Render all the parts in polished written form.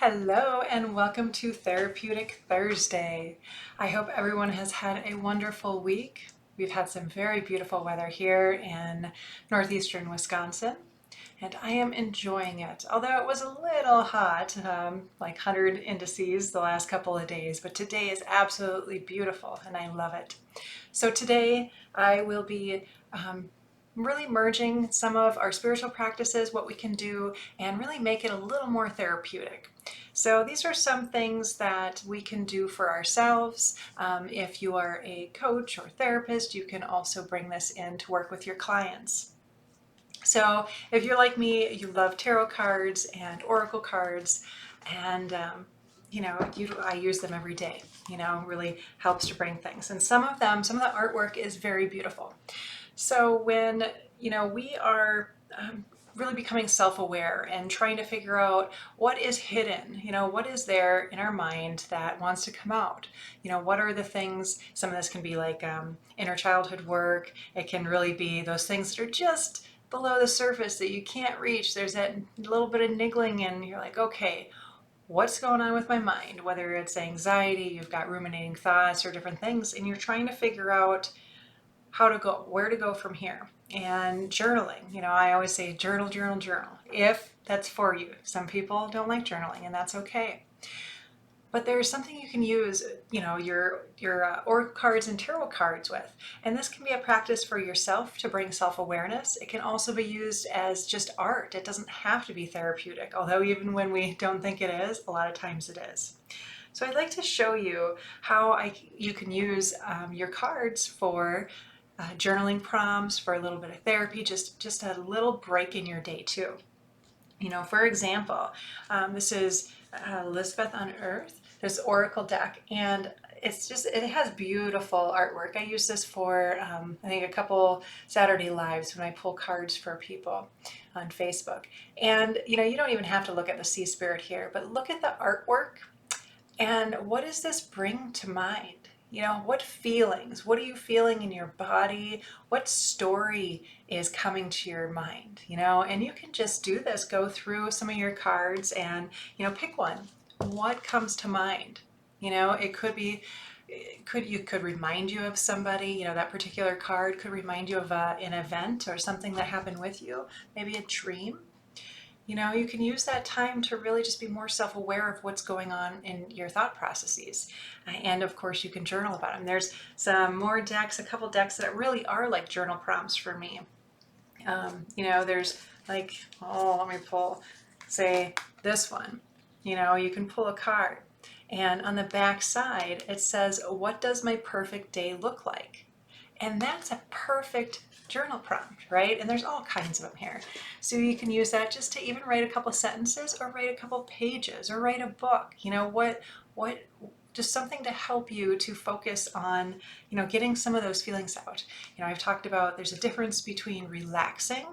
Hello and welcome to Therapeutic Thursday. I hope everyone has had a wonderful week. We've had some very beautiful weather here in northeastern Wisconsin, and I am enjoying it. Although it was a little hot, like 100 indices the last couple of days, but today is absolutely beautiful and I love it. So today I will be really merging some of our spiritual practices, what we can do, and really make it a little more therapeutic. So these are some things that we can do for ourselves. If you are a coach or therapist, you can also bring this in to work with your clients. So if you're like me, you love tarot cards and oracle cards, and I use them every day. Really helps to bring things. And some of the artwork is very beautiful. So when we are really becoming self-aware and trying to figure out what is hidden, what is there in our mind that wants to come out, what are the things. Some of this can be like inner childhood work. It can really be those things that are just below the surface that you can't reach. There's that little bit of niggling and you're like, okay, what's going on with my mind? Whether it's anxiety, you've got ruminating thoughts or different things, and you're trying to figure out how to go, where to go from here. And journaling, I always say journal, journal, journal, if that's for you. Some people don't like journaling, and that's okay. But there's something you can use, your oracle cards and tarot cards with. And this can be a practice for yourself to bring self-awareness. It can also be used as just art. It doesn't have to be therapeutic, although even when we don't think it is, a lot of times it is. So I'd like to show you how you can use your cards for journaling prompts, for a little bit of therapy, just a little break in your day too. For example, this is Elizabeth on Earth, this oracle deck, and it has beautiful artwork. I use this for I think a couple Saturday lives when I pull cards for people on Facebook. And you don't even have to look at the sea spirit here, but look at the artwork and what does this bring to mind? What feelings, what are you feeling in your body? What story is coming to your mind? And you can just do this, go through some of your cards and, pick one. What comes to mind? It could be, could remind you of somebody, that particular card could remind you of an event or something that happened with you, maybe a dream. You can use that time to really just be more self-aware of what's going on in your thought processes. And of course, you can journal about them. There's some more decks, a couple decks that really are like journal prompts for me. There's like, let me pull, say this one. You can pull a card. And on the back side, it says, what does my perfect day look like? And that's a perfect journal prompt, right? And there's all kinds of them here. So you can use that just to even write a couple sentences or write a couple pages or write a book. What just something to help you to focus on, getting some of those feelings out. I've talked about there's a difference between relaxing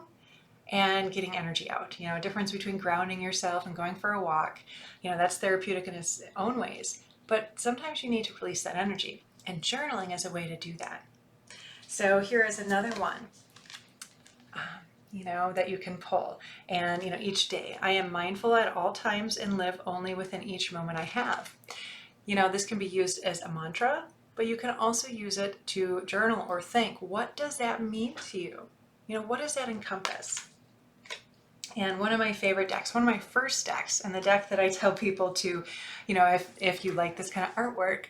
and getting energy out. A difference between grounding yourself and going for a walk. That's therapeutic in its own ways. But sometimes you need to release that energy. And journaling is a way to do that. So here is another one, that you can pull. And, each day, I am mindful at all times and live only within each moment I have. This can be used as a mantra, but you can also use it to journal or think, what does that mean to you? What does that encompass? And one of my favorite decks, one of my first decks, and the deck that I tell people to, if you like this kind of artwork,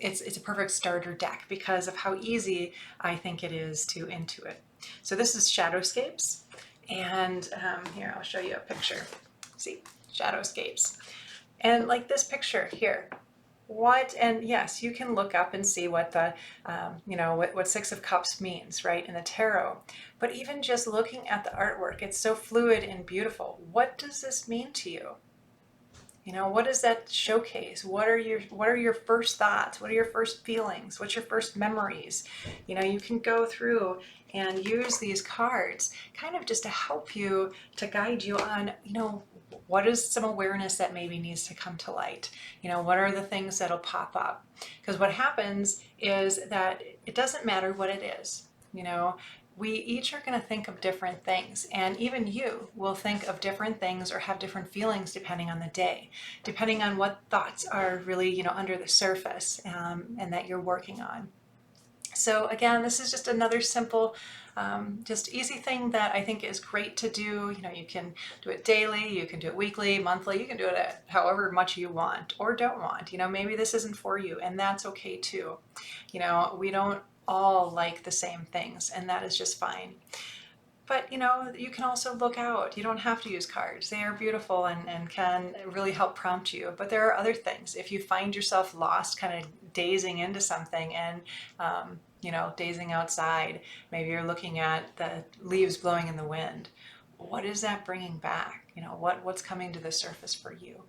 it's a perfect starter deck because of how easy I think it is to intuit. So this is Shadowscapes, and here I'll show you a picture. See, Shadowscapes, and like this picture here. And yes, you can look up and see what the, what Six of Cups means, right, in the tarot. But even just looking at the artwork, it's so fluid and beautiful. What does this mean to you? What does that showcase? What are your first thoughts? What are your first feelings? What's your first memories? You can go through and use these cards kind of just to help you, to guide you on, what is some awareness that maybe needs to come to light? What are the things that'll pop up? Because what happens is that it doesn't matter what it is. we each are going to think of different things, and even you will think of different things or have different feelings depending on the day, depending on what thoughts are really, under the surface, and that you're working on. So again, this is just another simple, just easy thing that I think is great to do. You can do it daily, you can do it weekly, monthly, you can do it at however much you want or don't want. Maybe this isn't for you, and that's okay too. We don't all like the same things, and that is just fine. But you can also look out. You don't have to use cards. They are beautiful and can really help prompt you. But there are other things. If you find yourself lost, kind of dazing into something and, dazing outside, maybe you're looking at the leaves blowing in the wind. What is that bringing back? What's coming to the surface for you?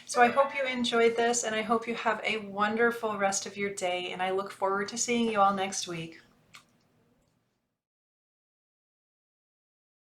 So I hope you enjoyed this, and I hope you have a wonderful rest of your day. And I look forward to seeing you all next week.